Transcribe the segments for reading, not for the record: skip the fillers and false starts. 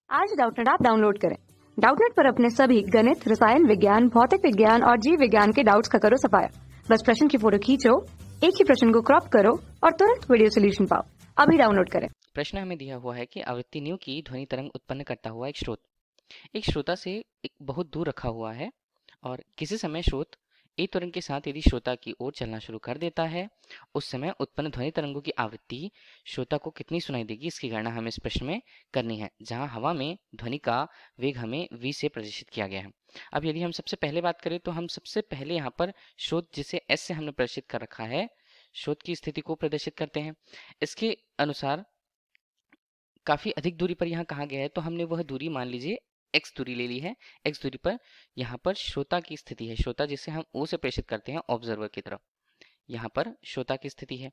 आज Doubtnut app download करें। Doubtnut पर अपने सभी गणित, रसायन विज्ञान, भौतिक विज्ञान और जीव विज्ञान के डाउट्स का करो सफाया। बस प्रश्न की फोटो खींचो, एक ही प्रश्न को क्रॉप करो और तुरंत वीडियो सोल्यूशन पाओ। अभी डाउनलोड करें। प्रश्न हमें दिया हुआ है कि आवृत्ति न्यू की ध्वनि तरंग उत्पन्न करता हुआ एक श्रोता से एक बहुत दूर रखा हुआ है और किसी समय स्रोत ए तरंग के साथ यदि श्रोता की ओर चलना शुरू कर देता है, उस समय उत्पन्न ध्वनि तरंगों की आवृत्ति श्रोता को कितनी सुनाई देगी, इसकी गणना हमें इस प्रश्न में करनी है, जहां हवा में ध्वनि का वेग हमें v से प्रदर्शित किया गया है। अब यदि हम सबसे पहले बात करें तो हम सबसे पहले यहाँ पर स्रोत जिसे s से हमने प्रदर्शित कर रखा है, स्रोत की स्थिति को प्रदर्शित करते हैं। इसके अनुसार काफी अधिक दूरी पर यहाँ कहा गया है, तो हमने वह दूरी मान लीजिए x दूरी ले ली है। x दूरी पर यहाँ पर श्रोता की स्थिति है, श्रोता जिसे हम o से प्रेषित करते हैं ऑब्जर्वर की तरफ, यहाँ पर श्रोता की स्थिति है।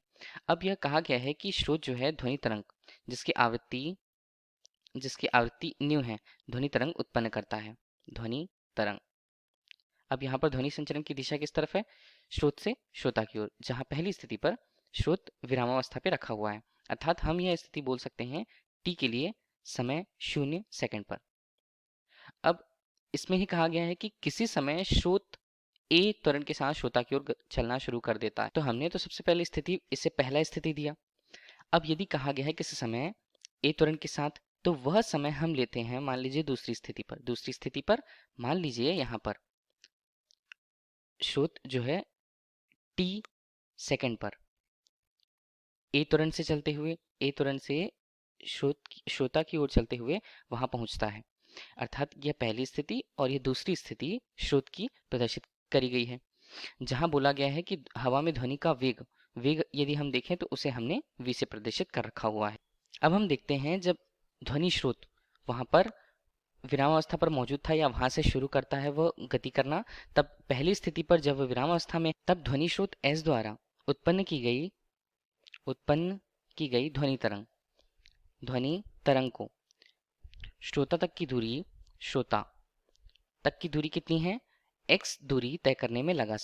अब यह कहा गया है कि स्रोत जो है ध्वनि तरंग जिसकी आवृत्ति न्यू है, ध्वनि तरंग उत्पन्न करता है, ध्वनि तरंग। अब यहाँ पर ध्वनि संचरण की दिशा किस तरफ है, स्रोत से श्रोता की ओर, जहाँ पहली स्थिति पर स्रोत विरामावस्था पे रखा हुआ है, अर्थात हम यह स्थिति बोल सकते हैं t के लिए समय 0 सेकंड पर। अब इसमें ही कहा गया है कि किसी समय स्रोत a त्वरण के साथ श्रोता की ओर चलना शुरू कर देता है, तो हमने तो सबसे पहले स्थिति इससे पहला स्थिति दिया। अब यदि कहा गया है किसी समय a त्वरण के साथ, तो वह समय हम लेते हैं मान लीजिए दूसरी स्थिति पर मान लीजिए यहाँ पर स्रोत जो है t सेकंड पर a त्वरण से चलते हुए श्रोता की ओर चलते हुए वहां पहुंचता है, अर्थात यह पहली स्थिति और यह दूसरी स्थिति स्रोत की प्रदर्शित करी गई है, जहां बोला गया है कि हवा में ध्वनि का वेग यदि हम देखें तो उसे हमने v से प्रदर्शित कर रखा हुआ है। अब हम देखते हैं जब ध्वनि स्रोत वहां पर विरामावस्था पर मौजूद था या वहां से शुरू करता है वह गति करना, तब पहली स्थिति पर जब वह विरामावस्था में, तब ध्वनि स्रोत s द्वारा उत्पन्न की गई ध्वनि तरंग को श्रोता तक की दूरी कितनी है, x दूरी तय करने में लगा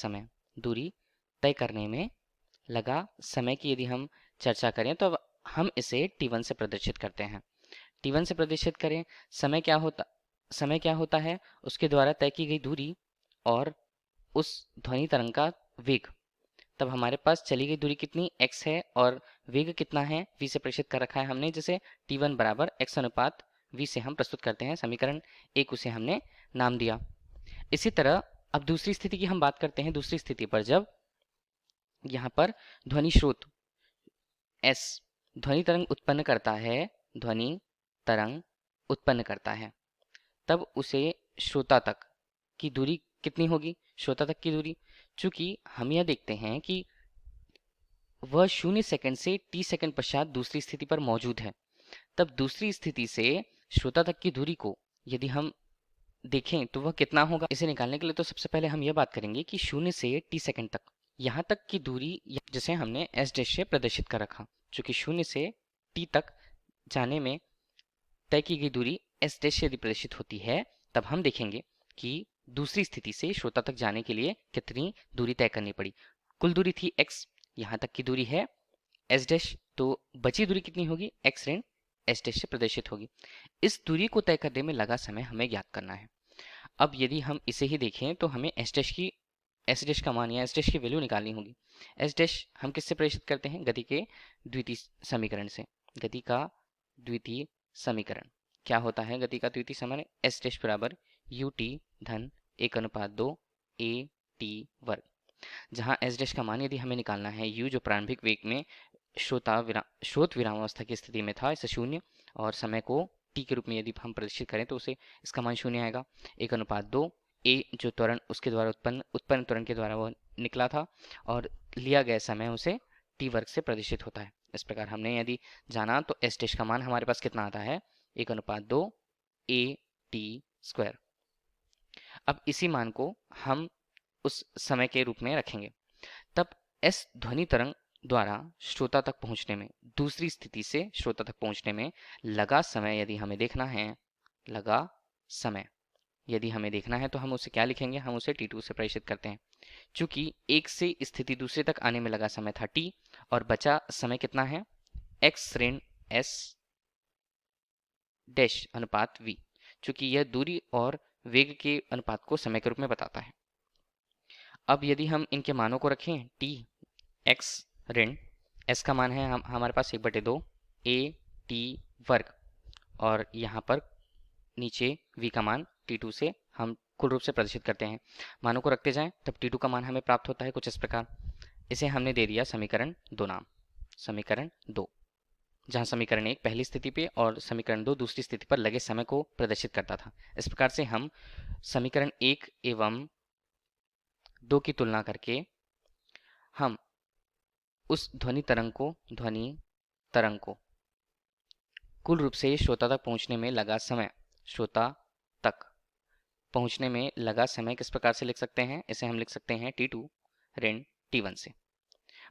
समय की यदि हम चर्चा करें तो अब हम इसे t1 से प्रदर्शित करते हैं। t1 से प्रदर्शित करें, समय क्या होता है, उसके द्वारा तय की गई दूरी और उस ध्वनि तरंग का वेग। तब हमारे पास चली गई दूरी कितनी x है और वेग कितना है, v से प्रेषित कर रखा है हमने, जैसे t1 बराबर x अनुपात v से हम प्रस्तुत करते हैं, समीकरण 1 उसे हमने नाम दिया। इसी तरह अब दूसरी स्थिति की हम बात करते हैं। दूसरी स्थिति पर जब यहाँ पर ध्वनि स्रोत s ध्वनि तरंग उत्पन्न करता है, तब उसे श्रोता तक की दूरी कितनी होगी, श्रोता तक की दूरी, चूंकि हम यह देखते हैं कि वह 0 सेकंड से t सेकंड पश्चात दूसरी स्थिति पर मौजूद है, तब दूसरी स्थिति से श्रोता तक की दूरी को यदि हम देखें तो वह कितना होगा। इसे निकालने के लिए तो सबसे पहले हम यह बात करेंगे कि 0 से t सेकंड तक यहाँ तक की दूरी जिसे हमने s डैश से प्रदर्शित कर रखा, चूंकि 0 से t तक जाने में तय की गई दूरी s डैश से यदि प्रदर्शित होती है, तब हम देखेंगे कि दूसरी स्थिति से श्रोता तक जाने के लिए कितनी दूरी तय करनी पड़ी। कुल दूरी थी x, यहाँ तक की दूरी है s डैश, तो बची दूरी कितनी होगी, x ऋण s डैश से प्रदर्शित होगी। इस दूरी को तय करने में लगा समय हमें ज्ञात करना है। अब यदि हम इसे ही देखें तो हमें s डैश का मान या s डैश की वैल्यू निकालनी होगी। s डैश हम किससे प्रेषित करते हैं, गति के द्वितीय समीकरण से। गति का द्वितीय समीकरण क्या होता है, गति का द्वितीय समीकरण s डैश बराबर ut धन 1/2 a t वर्ग, जहां s डैश का मान यदि हमें निकालना है u जो प्रारंभिक वेग में स्रोत विरामावस्था की स्थिति में था, इसे 0 और समय को t के रूप में यदि हम प्रदर्शित करें तो उसे इसका मान 0 आएगा। 1/2 a जो त्वरण उसके द्वारा उत्पन्न त्वरण के द्वारा वह निकला था और लिया गया समय उसे t वर्ग से प्रदर्शित होता है। इस प्रकार हमने यदि जाना तो s डैश का मान हमारे पास कितना आता है, 1/2 a t स्क्वायर। अब इसी मान को हम उस समय के रूप में रखेंगे, तब s ध्वनि तरंग द्वारा श्रोता तक पहुंचने में, दूसरी स्थिति से श्रोता तक पहुंचने में लगा समय यदि हमें देखना है तो हम उसे क्या लिखेंगे, हम उसे t2 से प्रेषित करते हैं। चूंकि एक से स्थिति दूसरे तक आने में लगा समय था t और बचा समय कितना है, x ऋण s डैश अनुपात v, चूंकि यह दूरी और वेग के अनुपात को समय के रूप में बताता है। अब यदि हम इनके मानों को रखें t x ऋण s का मान है हमारे पास 1/2 a t वर्ग, और यहाँ पर नीचे v का मान t2 से हम कुल रूप से प्रदर्शित करते हैं। मानों को रखते जाएं तब t2 का मान हमें प्राप्त होता है कुछ इस प्रकार। इसे हमने दे दिया समीकरण 2 नाम, समीकरण 2, जहां समीकरण 1 पहली स्थिति पे और समीकरण 2 दूसरी स्थिति पर लगे समय को प्रदर्शित करता था। इस प्रकार से हम समीकरण 1 एवं 2 की तुलना करके हम उस ध्वनि तरंग को कुल रूप से श्रोता तक पहुंचने में लगा समय, श्रोता तक पहुंचने में लगा समय किस प्रकार से लिख सकते हैं? इसे हम लिख सकते हैं t2 ऋण t1 से।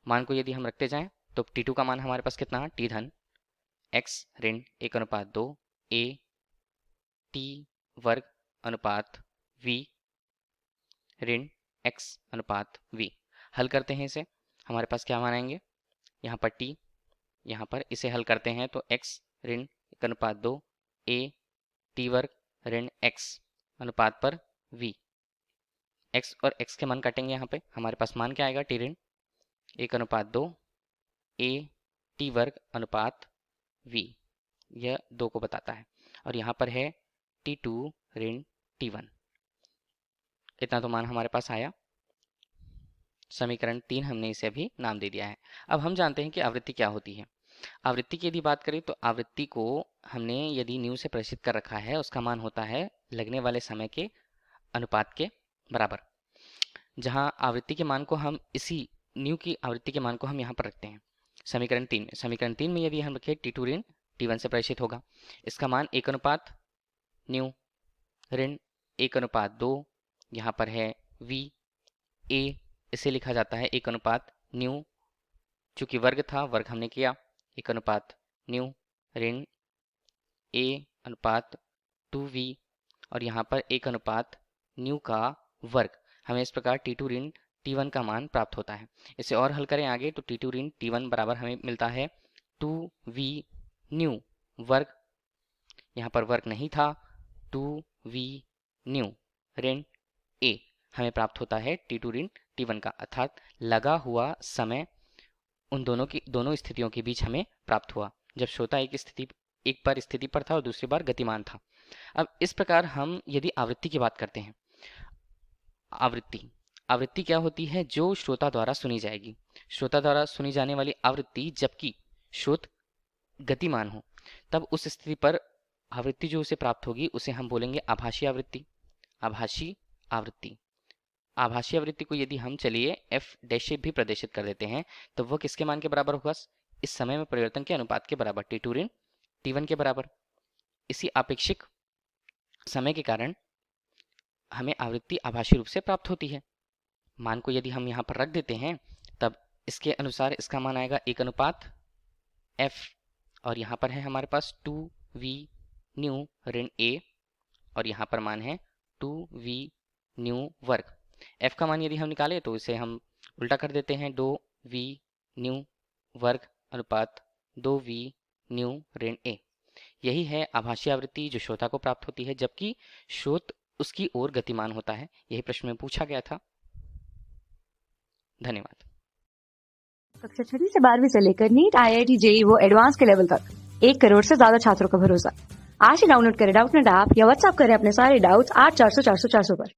मान को यदि हम रखते जाएं तो t2 का मान हमारे पास कितना है? t धन x ऋण 1/2 a t वर्ग अनुपात v ऋण x अनुपात v। हल करते हैं इसे, हमारे पास क्या मान आएंगे? यहाँ पर t, यहाँ पर इसे हल करते हैं तो x ऋण 1/2 a t वर्ग ऋण x अनुपात पर v, x और x के मान काटेंगे। यहाँ पे हमारे पास मान क्या आएगा? t ऋण 1/2 a t वर्ग अनुपात v, यह 2 को बताता है, और यहाँ पर है t2 ऋण t1। इतना तो मान हमारे पास आया। समीकरण 3 हमने इसे अभी नाम दे दिया है। अब हम जानते हैं कि आवृत्ति क्या होती है। आवृत्ति की यदि बात करें तो आवृत्ति को हमने यदि न्यू से प्रदर्शित कर रखा है, उसका मान होता है लगने वाले समय के अनुपात के बराबर, जहां आवृत्ति के मान को हम इसी न्यू की आवृत्ति के मान को हम यहाँ पर रखते हैं समीकरण 3 में। समीकरण 3 में यदि हम रखें t2 ऋण t1 से प्रदर्शित होगा, इसका मान 1 अनुपात न्यू ऋण 1/2, यहाँ पर है v a, इसे लिखा जाता है 1 अनुपात न्यू, चूंकि वर्ग था वर्ग हमने किया, 1 अनुपात न्यू ऋण a अनुपात 2v, और यहाँ पर 1 अनुपात न्यू का वर्ग। हमें इस प्रकार t2 ऋण t1 का मान प्राप्त होता है। इसे और हल करें आगे तो t2 ऋण t1 बराबर हमें मिलता है 2v न्यू वर्ग, यहाँ पर वर्ग नहीं था, 2v न्यू ऋण a हमें प्राप्त होता है t2 ऋण t1 का, अर्थात लगा हुआ समय उन दोनों स्थितियों के बीच हमें प्राप्त हुआ, जब श्रोता एक बार स्थिति पर था और दूसरी बार गतिमान था। अब इस प्रकार हम यदि आवृत्ति की बात करते हैं, आवृत्ति क्या होती है? जो श्रोता द्वारा सुनी जाएगी, श्रोता द्वारा सुनी जाने वाली आवृत्ति जबकि श्रोत गतिमान हो, तब उस स्थिति पर आवृत्ति जो उसे प्राप्त होगी उसे हम बोलेंगे आभासी आवृत्ति। आभासी आवृत्ति को यदि हम चलिए f डैश से भी प्रदर्शित कर देते हैं तो वह किसके मान के बराबर होगा? इस समय में परिवर्तन के अनुपात के बराबर, t2 ऋण t1 के बराबर। इसी आपेक्षिक समय के कारण हमें आवृत्ति आभासी रूप से प्राप्त होती है। मान को यदि हम यहाँ पर रख देते हैं तब इसके अनुसार इसका मान आएगा 1 अनुपात f, और यहाँ पर है हमारे पास 2v न्यू ऋण a, और यहाँ पर मान है 2v न्यू वर्ग। f का मान यदि हम निकालें तो इसे हम उल्टा कर देते हैं, 2v न्यू वर्ग अनुपात 2v न्यू ऋण a। यही है आभासी आवृत्ति जो श्रोता को प्राप्त होती है जबकि श्रोत उसकी ओर गतिमान होता है। यही प्रश्न में पूछा गया था। धन्यवाद। कक्षा 6 से 12वीं से लेकर नीट, IIT, JEE वो एडवांस के लेवल तक 1 करोड़ से ज्यादा छात्रों का भरोसा। आज ही डाउनलोड करें डाउटनेट ऐप या व्हाट्सएप करें अपने सारे डाउट्स 8400 400 400 पर।